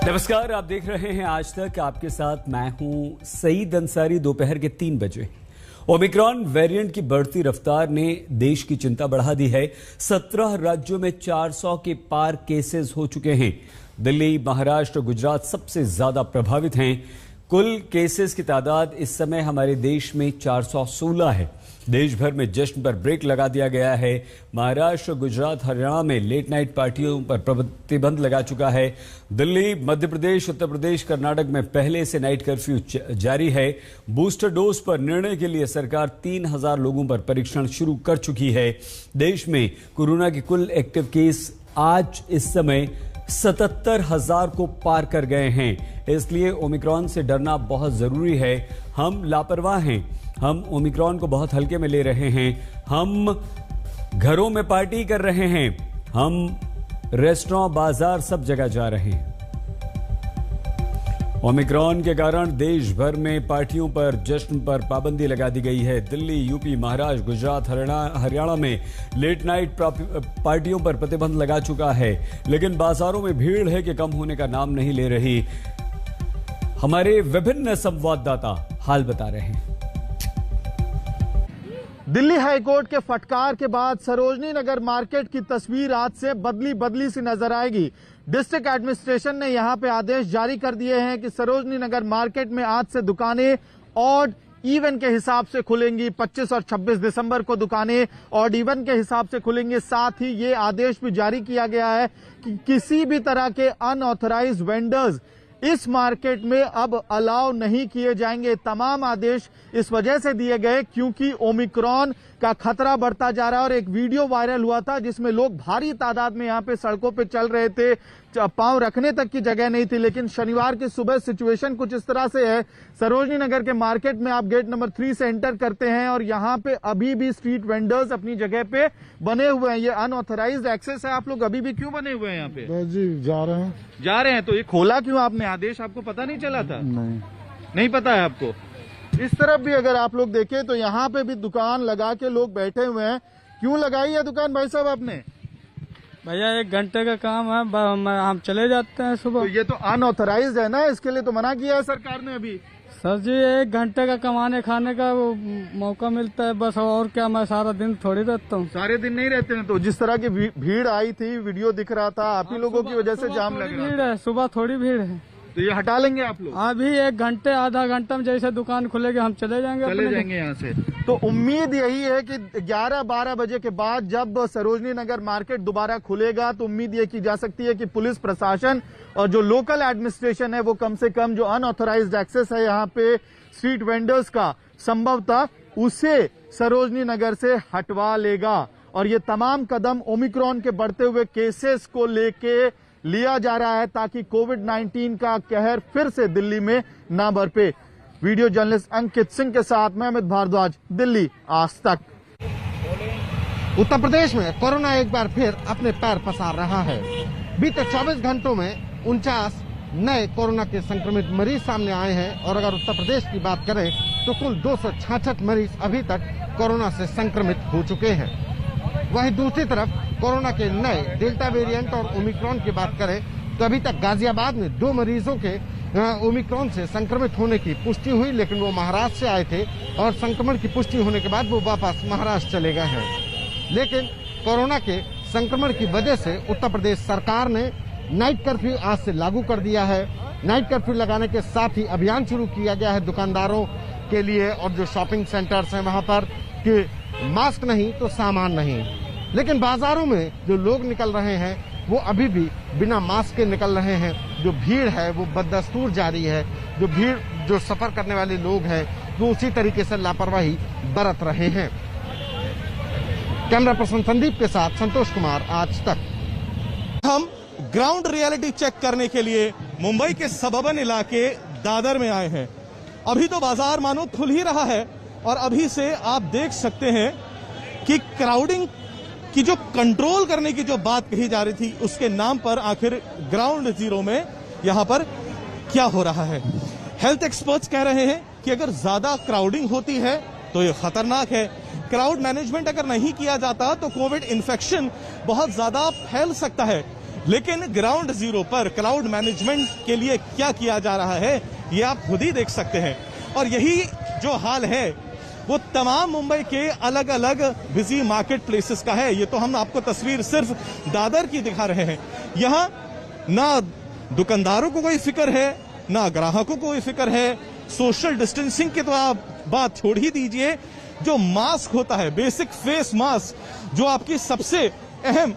नमस्कार, आप देख रहे हैं आज तक। आपके साथ मैं हूं सईद अंसारी। दोपहर के 3 बजे ओमिक्रॉन वेरिएंट की बढ़ती रफ्तार ने देश की चिंता बढ़ा दी है। 17 राज्यों में 400 के पार केसेस हो चुके हैं। दिल्ली, महाराष्ट्र, गुजरात सबसे ज्यादा प्रभावित हैं। कुल केसेस की तादाद इस समय हमारे देश में 416 है। देश भर में जश्न पर ब्रेक लगा दिया गया है। महाराष्ट्र, गुजरात, हरियाणा में लेट नाइट पार्टियों पर प्रतिबंध लगा चुका है। दिल्ली, मध्य प्रदेश, उत्तर प्रदेश, कर्नाटक में पहले से नाइट कर्फ्यू जारी है। बूस्टर डोज पर निर्णय के लिए सरकार 3000 लोगों पर परीक्षण शुरू कर चुकी है। देश में कोरोना के कुल एक्टिव केस आज इस समय 77,000 को पार कर गए हैं। इसलिए ओमिक्रॉन से डरना बहुत जरूरी है। हम लापरवाह हैं। हम ओमिक्रॉन को बहुत हल्के में ले रहे हैं। हम घरों में पार्टी कर रहे हैं। हम रेस्टोरेंट, बाजार सब जगह जा रहे हैं। ओमिक्रॉन के कारण देश भर में पार्टियों पर, जश्न पर पाबंदी लगा दी गई है। दिल्ली, यूपी, महाराष्ट्र, गुजरात, हरियाणा में लेट नाइट पार्टियों पर प्रतिबंध लगा चुका है। लेकिन बाजारों में भीड़ है कि कम होने का नाम नहीं ले रही। हमारे विभिन्न संवाददाता हाल बता रहे हैं। दिल्ली हाईकोर्ट के फटकार के बाद सरोजनी नगर मार्केट की तस्वीर आज से बदली सी नजर आएगी। डिस्ट्रिक्ट एडमिनिस्ट्रेशन ने यहां पे आदेश जारी कर दिए हैं कि सरोजनी नगर मार्केट में आज से दुकानें ऑड इवन के हिसाब से खुलेंगी। 25 और 26 दिसंबर को दुकानें ऑड इवन के हिसाब से खुलेंगी। साथ ही ये आदेश भी जारी किया गया है कि किसी भी तरह के अनऑथराइज्ड वेंडर्स इस मार्केट में अब अलाउ नहीं किए जाएंगे। तमाम आदेश इस वजह से दिए गए क्योंकि ओमिक्रॉन का खतरा बढ़ता जा रहा है। और एक वीडियो वायरल हुआ था जिसमें लोग भारी तादाद में यहां पे सड़कों पे चल रहे थे, पांव रखने तक की जगह नहीं थी। लेकिन शनिवार की सुबह सिचुएशन कुछ इस तरह से है। सरोजनी नगर के मार्केट में आप गेट नंबर 3 से एंटर करते हैं और यहां पे अभी भी स्ट्रीट वेंडर्स अपनी जगह पे बने हुए हैं। ये अनऑथराइज्ड एक्सेस है। आप लोग अभी भी क्यों बने हुए हैं यहाँ पे? जी जा रहे हैं। तो ये खोला क्यों आपने? आदेश आपको पता नहीं चला था? नहीं पता है आपको? इस तरफ भी अगर आप लोग देखें तो यहाँ पे भी दुकान लगा के लोग बैठे हुए हैं। क्यों लगाई है दुकान भाई साहब आपने? भैया 1 घंटे का काम है, हम चले जाते हैं सुबह। तो ये तो अनऑथराइज्ड है ना, इसके लिए तो मना किया है सरकार ने अभी। सर जी 1 घंटे का कमाने खाने का मौका मिलता है बस, और क्या मैं सारा दिन थोड़ी रहता हूँ। सारे दिन नहीं रहते हैं। तो जिस तरह की भीड़ आई थी, वीडियो दिख रहा था, आप ही लोगों की वजह से जाम लग रहा भीड़ है। सुबह थोड़ी भीड़ है। तो ये हटा लेंगे आप लोग? अभी 1 घंटे आधा घंटा में जैसे दुकान खुलेगी हम चले जाएंगे यहाँ से। तो उम्मीद यही है कि 11-12 बजे के बाद जब सरोजनी नगर मार्केट दोबारा खुलेगा तो उम्मीद ये की जा सकती है कि पुलिस प्रशासन और जो लोकल एडमिनिस्ट्रेशन है वो कम से कम जो अनऑथराइज्ड एक्सेस है यहाँ पे स्ट्रीट वेंडर्स का, संभवतः उसे सरोजनी नगर से हटवा लेगा। और ये तमाम कदम ओमिक्रॉन के बढ़ते हुए केसेस को लेके लिया जा रहा है ताकि कोविड-19 का कहर फिर से दिल्ली में ना बरपे। वीडियो जर्नलिस्ट अंकित सिंह के साथ मैं अमित भारद्वाज, दिल्ली आज तक। उत्तर प्रदेश में कोरोना एक बार फिर अपने पैर पसार रहा है। बीते 24 घंटों में 49 नए कोरोना के संक्रमित मरीज सामने आए हैं और अगर उत्तर प्रदेश की बात करें तो कुल 266 मरीज अभी तक कोरोना से संक्रमित हो चुके हैं। वहीं दूसरी तरफ कोरोना के नए डेल्टा वेरिएंट और ओमिक्रॉन की बात करें तो अभी तक गाजियाबाद में 2 मरीजों के ओमिक्रॉन से संक्रमित होने की पुष्टि हुई, लेकिन वो महाराष्ट्र से आए थे और संक्रमण की पुष्टि होने के बाद वो वापस महाराष्ट्र चले गए हैं। लेकिन कोरोना के संक्रमण की वजह से उत्तर प्रदेश सरकार ने नाइट कर्फ्यू आज से लागू कर दिया है। नाइट कर्फ्यू लगाने के साथ ही अभियान शुरू किया गया है दुकानदारों के लिए और जो शॉपिंग सेंटर्स हैं वहां पर कि मास्क नहीं तो सामान नहीं। लेकिन बाजारों में जो लोग निकल रहे हैं वो अभी भी बिना मास्क के निकल रहे हैं। जो भीड़ है वो बदस्तूर जारी है। जो सफर करने वाले लोग हैं वो उसी तरीके से लापरवाही बरत रहे हैं। कैमरा पर्सन संदीप के साथ संतोष कुमार, आज तक। हम ग्राउंड रियलिटी चेक करने के लिए मुंबई के सबर्बन इलाके दादर में आए हैं। अभी तो बाजार मानो खुल ही रहा है और अभी से आप देख सकते हैं कि क्राउडिंग की जो कंट्रोल करने की जो बात कही जा रही थी उसके नाम पर आखिर ग्राउंड जीरो में यहां पर क्या हो रहा है। हेल्थ एक्सपर्ट्स कह रहे हैं कि अगर ज्यादा क्राउडिंग होती है तो ये खतरनाक है। क्राउड मैनेजमेंट अगर नहीं किया जाता तो कोविड इन्फेक्शन बहुत ज्यादा फैल सकता है। लेकिन ग्राउंड जीरो पर क्राउड मैनेजमेंट के लिए क्या किया जा रहा है ये आप खुद ही देख सकते हैं। और यही जो हाल है वो तमाम मुंबई के अलग अलग बिजी मार्केट प्लेसेस का है। ये तो हम आपको तस्वीर सिर्फ दादर की दिखा रहे हैं। यहाँ ना दुकानदारों को कोई फिक्र है, ना ग्राहकों को कोई फिक्र है। सोशल डिस्टेंसिंग की तो आप बात छोड़ ही दीजिए, जो मास्क होता है, बेसिक फेस मास्क, जो आपकी सबसे अहम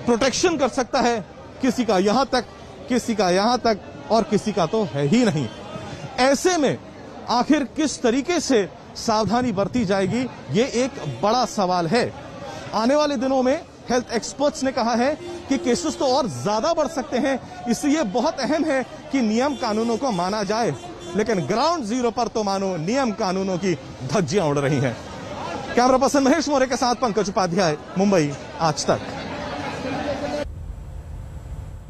प्रोटेक्शन कर सकता है, किसी का यहां तक, किसी का यहां तक, और किसी का तो है ही नहीं। ऐसे में आखिर किस तरीके से सावधानी बरती जाएगी, ये एक बड़ा सवाल है। आने वाले दिनों में हेल्थ एक्सपर्ट्स ने कहा है कि केसेस तो और ज्यादा बढ़ सकते हैं, इसलिए बहुत अहम है कि नियम कानूनों को माना जाए। लेकिन ग्राउंड जीरो पर तो मानो नियम कानूनों की धज्जियां उड़ रही हैं। कैमरा पर्सन महेश मौर्य के साथ पंकज उपाध्याय, मुंबई आज तक।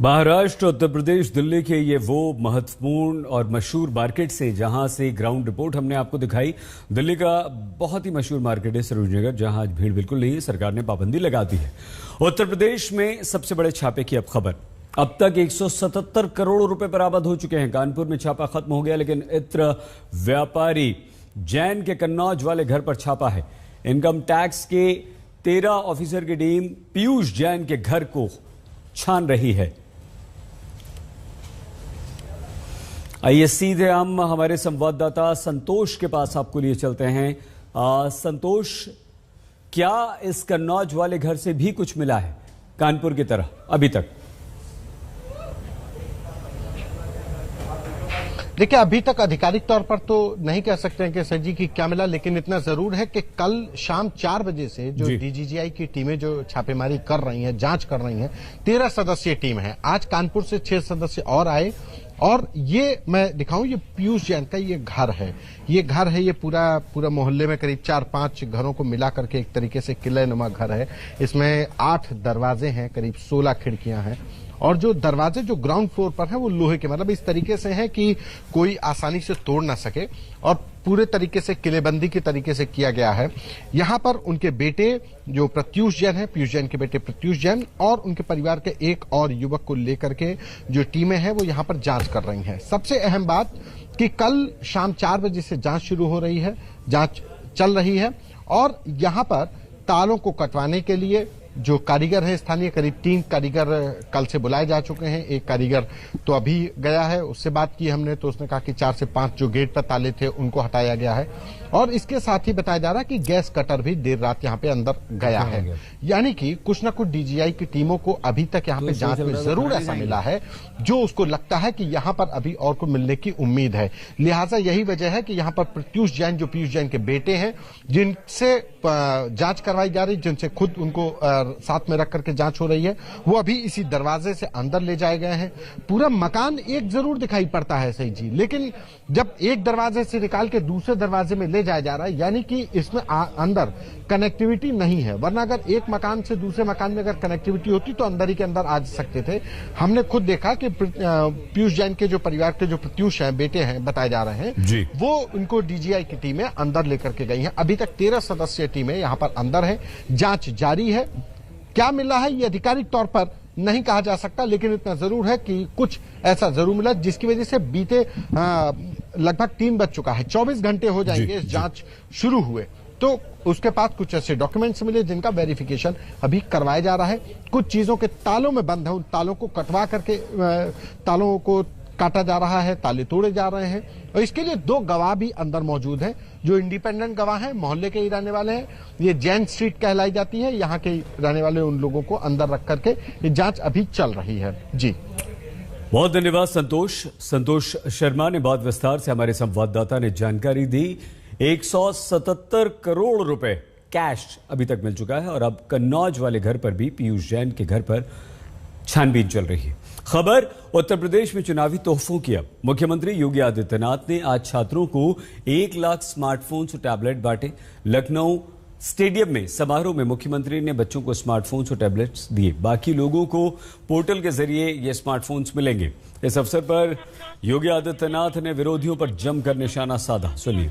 महाराष्ट्र, उत्तर प्रदेश, दिल्ली के ये वो महत्वपूर्ण और मशहूर मार्केट से जहां से ग्राउंड रिपोर्ट हमने आपको दिखाई। दिल्ली का बहुत ही मशहूर मार्केट है सरोजनी नगर, जहां आज भीड़ बिल्कुल नहीं है, सरकार ने पाबंदी लगा दी है। उत्तर प्रदेश में सबसे बड़े छापे की अब खबर। अब तक 177 करोड़ रुपए बरामद हो चुके हैं। कानपुर में छापा खत्म हो गया, लेकिन इत्र व्यापारी जैन के कन्नौज वाले घर पर छापा है। इनकम टैक्स के 13 ऑफिसर की टीम पीयूष जैन के घर को छान रही है। आइए सीधे हम हमारे संवाददाता संतोष के पास आपको लिए चलते हैं। संतोष, क्या इस कन्नौज वाले घर से भी कुछ मिला है कानपुर की तरह अभी तक? देखिए, अभी तक आधिकारिक तौर पर तो नहीं कह सकते हैं कि सर जी की क्या मिला, लेकिन इतना जरूर है कि कल शाम 4 बजे से जो डीजीजीआई की टीमें जो छापेमारी कर रही हैं, जांच कर रही हैं, 13 सदस्यीय टीम है। आज कानपुर से 6 सदस्य और आए, और ये मैं दिखाऊं, ये पीयूष जैन का ये घर है। ये पूरा मोहल्ले में करीब 4-5 घरों को मिला करके एक तरीके से किलेनुमा घर है। इसमें 8 दरवाजे हैं, करीब 16 खिड़कियां हैं, और जो दरवाजे जो ग्राउंड फ्लोर पर है वो लोहे के, मतलब इस तरीके से हैं कि कोई आसानी से तोड़ ना सके, और पूरे तरीके से किलेबंदी के तरीके से किया गया है। यहां पर उनके बेटे जो प्रत्यूष जैन है, पीयूष जैन के बेटे प्रत्यूष जैन, और उनके परिवार के एक और युवक को लेकर के जो टीमें हैं वो यहां पर जांच कर रही हैं। सबसे अहम बात कि कल शाम 4 बजे से जांच शुरू हो रही है, जांच चल रही है, और यहां पर तालों को कटवाने के लिए जो कारीगर है स्थानीय, करीब 3 कारीगर कल से बुलाए जा चुके हैं। एक कारीगर तो अभी गया है, उससे बात की हमने, तो उसने कहा कि 4 से 5 जो गेट पर ताले थे उनको हटाया गया है। और इसके साथ ही बताया जा रहा है कि गैस कटर भी देर रात यहाँ पे अंदर गया है। यानी कि कुछ न कुछ डीजीआई की टीमों को अभी तक यहाँ पे जांच में जरूर ऐसा मिला है जो उसको लगता है कि यहाँ पर अभी और को मिलने की उम्मीद है। लिहाजा यही वजह है कि यहाँ पर प्रत्यूष जैन, जो पीयूष जैन के बेटे हैं, जिनसे जांच करवाई जा रही, जिनसे खुद उनको साथ में रख करके जांच हो रही है, वो अभी इसी दरवाजे से अंदर ले जाए गए हैं। पूरा मकान एक जरूर दिखाई पड़ता है सही जी, लेकिन जब एक दरवाजे से निकाल के दूसरे दरवाजे में ले जाया जा रहा है, यानी कि इसमें अंदर कनेक्टिविटी नहीं है। वरना अगर एक मकान से दूसरे मकान में अगर कनेक्टिविटी होती तो अंदर ही के अंदर आ सकते थे। हमने खुद देखा कि पीयूष जैन के जो परिवार के जो प्रत्यूष हैं, बेटे हैं बताए जा रहे हैं, वो उनको डीजीआई की टीमें अंदर लेकर के गई हैं। अभी तक 13 सदस्यीय टीमें यहां पर अंदर है, जांच जारी है। क्या मिला है ये आधिकारिक तौर पर नहीं कहा जा सकता, लेकिन इतना जरूर है कि कुछ ऐसा जरूर मिला जिसकी वजह से बीते लगभग 3 बज चुका है, 24 घंटे हो जाएंगे इस जांच शुरू हुए, तो उसके पास कुछ ऐसे डॉक्यूमेंट्स मिले जिनका वेरिफिकेशन अभी करवाया जा रहा है। कुछ चीजों के तालों में बंद है, उन तालों को कटवा करके तालों को काटा जा रहा है, ताले तोड़े जा रहे हैं, और इसके लिए 2 गवाह भी अंदर मौजूद हैं जो इंडिपेंडेंट गवाह हैं, मोहल्ले के ही रहने वाले हैं। ये जैन स्ट्रीट कहलाई जाती है, यहाँ के रहने वाले उन लोगों को अंदर रख करके ये जांच अभी चल रही है। जी बहुत धन्यवाद संतोष शर्मा ने बहुत विस्तार से हमारे संवाददाता ने जानकारी दी। 177 करोड़ रुपए कैश अभी तक मिल चुका है, और अब कन्नौज वाले घर पर भी, पीयूष जैन के घर पर छानबीन चल रही है। खबर उत्तर प्रदेश में चुनावी तोहफों की। अब मुख्यमंत्री योगी आदित्यनाथ ने आज छात्रों को 1 लाख स्मार्टफोन्स और टैबलेट बांटे। लखनऊ स्टेडियम में समारोह में मुख्यमंत्री ने बच्चों को स्मार्टफोन्स और टैबलेट्स दिए। बाकी लोगों को पोर्टल के जरिए ये स्मार्टफोन्स मिलेंगे। इस अवसर पर योगी आदित्यनाथ ने विरोधियों पर जमकर निशाना साधा। सुनिए।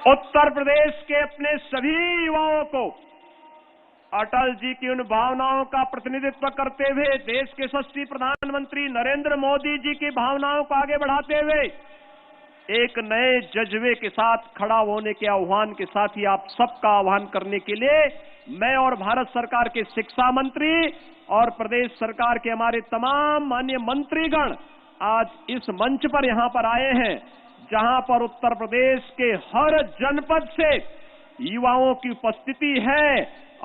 उत्तर प्रदेश के अपने सभी युवाओं को अटल जी की उन भावनाओं का प्रतिनिधित्व करते हुए, देश के यशस्वी प्रधानमंत्री नरेंद्र मोदी जी की भावनाओं को आगे बढ़ाते हुए एक नए जज्बे के साथ खड़ा होने के आह्वान के साथ ही आप सबका आह्वान करने के लिए मैं और भारत सरकार के शिक्षा मंत्री और प्रदेश सरकार के हमारे तमाम माननीय मंत्रीगण आज इस मंच पर यहां पर आए हैं, जहां पर उत्तर प्रदेश के हर जनपद से युवाओं की उपस्थिति है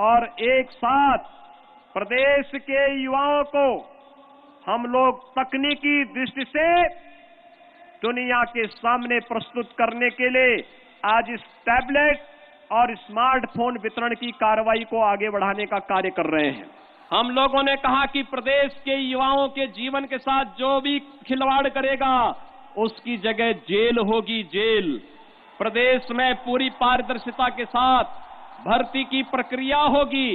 और एक साथ प्रदेश के युवाओं को हम लोग तकनीकी दृष्टि से दुनिया के सामने प्रस्तुत करने के लिए आज इस टैबलेट और स्मार्टफोन वितरण की कार्रवाई को आगे बढ़ाने का कार्य कर रहे हैं। हम लोगों ने कहा कि प्रदेश के युवाओं के जीवन के साथ जो भी खिलवाड़ करेगा उसकी जगह जेल होगी, जेल। प्रदेश में पूरी पारदर्शिता के साथ भर्ती की प्रक्रिया होगी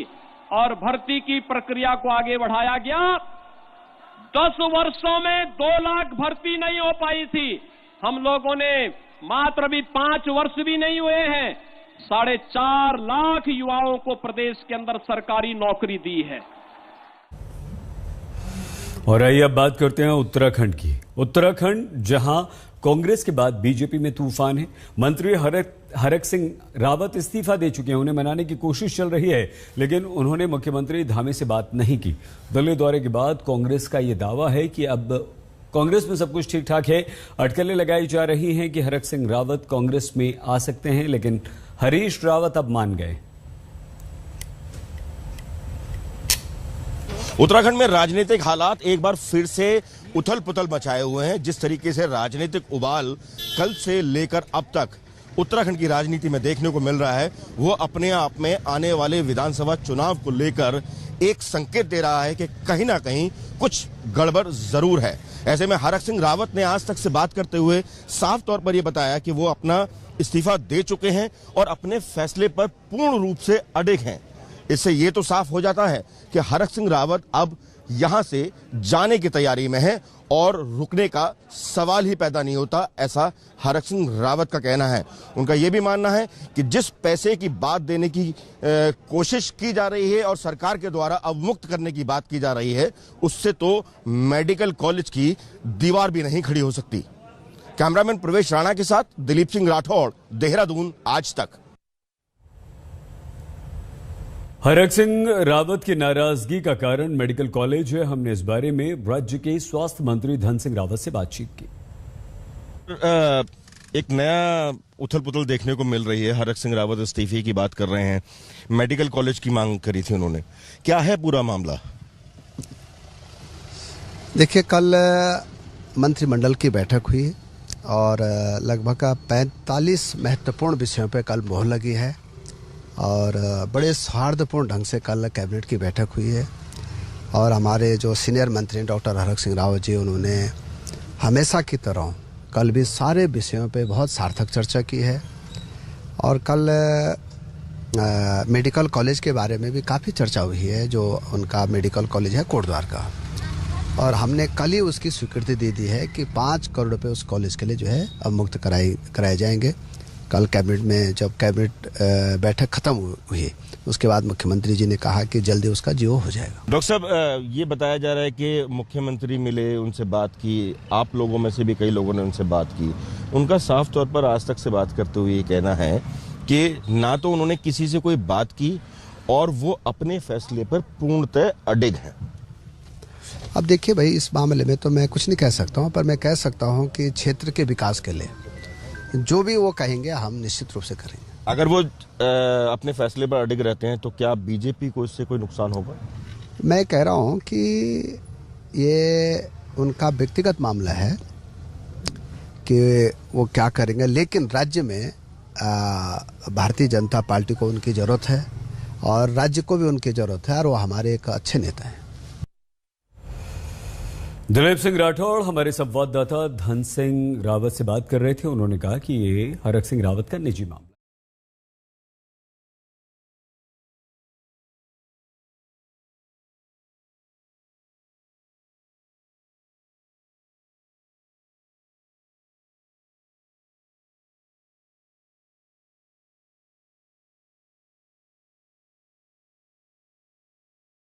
और भर्ती की प्रक्रिया को आगे बढ़ाया गया। 10 वर्षों में 2 लाख भर्ती नहीं हो पाई थी। हम लोगों ने मात्र अभी 5 वर्ष भी नहीं हुए हैं 4.5 लाख युवाओं को प्रदेश के अंदर सरकारी नौकरी दी है। और आइए अब बात करते हैं उत्तराखंड की। उत्तराखंड जहां कांग्रेस के बाद बीजेपी में तूफान है। मंत्री हरक सिंह रावत इस्तीफा दे चुके हैं। उन्हें मनाने की कोशिश चल रही है, लेकिन उन्होंने मुख्यमंत्री धामी से बात नहीं की। दलीय दौरे के बाद कांग्रेस का यह दावा है कि अब कांग्रेस में सब कुछ ठीक ठाक है। अटकलें लगाई जा रही हैं कि हरक सिंह रावत कांग्रेस में आ सकते हैं, लेकिन हरीश रावत अब मान गए। उत्तराखंड में राजनीतिक हालात एक बार फिर से उथल पुथल मचाए हुए हैं। जिस तरीके से राजनीतिक उबाल कल से लेकर अब तक उत्तराखंड की राजनीति में देखने को मिल रहा है, वो अपने आप में आने वाले विधानसभा चुनाव को लेकर एक संकेत दे रहा है कि कहीं ना कहीं कुछ गड़बड़ जरूर है। ऐसे में हरक सिंह रावत ने आज तक से बात करते हुए साफ तौर पर यह बताया कि वो अपना इस्तीफा दे चुके हैं और अपने फैसले पर पूर्ण रूप से अडिग हैं। इससे ये तो साफ हो जाता है कि हरक सिंह रावत अब यहां से जाने की तैयारी में है और रुकने का सवाल ही पैदा नहीं होता, ऐसा हरक सिंह रावत का कहना है। उनका यह भी मानना है कि जिस पैसे की बात देने की कोशिश की जा रही है और सरकार के द्वारा अवमुक्त करने की बात की जा रही है, उससे तो मेडिकल कॉलेज की दीवार भी नहीं खड़ी हो सकती। कैमरामैन प्रवेश राणा के साथ दिलीप सिंह राठौड़, देहरादून, आज तक। हरक सिंह रावत की नाराजगी का कारण मेडिकल कॉलेज है। हमने इस बारे में राज्य के स्वास्थ्य मंत्री धन सिंह रावत से बातचीत की। एक नया उथल पुथल देखने को मिल रही है। हरक सिंह रावत इस्तीफे की बात कर रहे हैं, मेडिकल कॉलेज की मांग करी थी उन्होंने। क्या है पूरा मामला? देखिए, कल मंत्रिमंडल की बैठक हुई और लगभग 45 महत्वपूर्ण विषयों पर कल मोहर लगी है और बड़े सौहार्दपूर्ण ढंग से कल कैबिनेट की बैठक हुई है। और हमारे जो सीनियर मंत्री डॉक्टर हरक सिंह रावत जी, उन्होंने हमेशा की तरह कल भी सारे विषयों पे बहुत सार्थक चर्चा की है। और कल मेडिकल कॉलेज के बारे में भी काफ़ी चर्चा हुई है, जो उनका मेडिकल कॉलेज है कोटद्वार का, और हमने कल ही उसकी स्वीकृति दे दी है कि 5 करोड़ रुपये उस कॉलेज के लिए जो है अब मुक्त कराए जाएंगे। कल कैबिनेट में जब कैबिनेट बैठक खत्म हुई, उसके बाद मुख्यमंत्री जी ने कहा कि जल्दी उसका जीओ हो जाएगा। डॉक्टर साहब, ये बताया जा रहा है कि मुख्यमंत्री मिले, उनसे बात की, आप लोगों में से भी कई लोगों ने उनसे बात की। उनका साफ तौर पर आज तक से बात करते हुए ये कहना है कि ना तो उन्होंने किसी से कोई बात की और वो अपने फैसले पर पूर्णतः अडिग हैं। अब देखिए भाई, इस मामले में तो मैं कुछ नहीं कह सकता हूँ, पर मैं कह सकता हूँ कि क्षेत्र के विकास के लिए जो भी वो कहेंगे हम निश्चित रूप से करेंगे। अगर वो अपने फैसले पर अडिग रहते हैं तो क्या बीजेपी को इससे कोई नुकसान होगा? मैं कह रहा हूँ कि ये उनका व्यक्तिगत मामला है कि वो क्या करेंगे, लेकिन राज्य में भारतीय जनता पार्टी को उनकी ज़रूरत है और राज्य को भी उनकी ज़रूरत है और वो हमारे एक अच्छे नेता हैं। दिलीप सिंह राठौड़ हमारे संवाददाता धन सिंह रावत से बात कर रहे थे। उन्होंने कहा कि ये हरक सिंह रावत का निजी मामला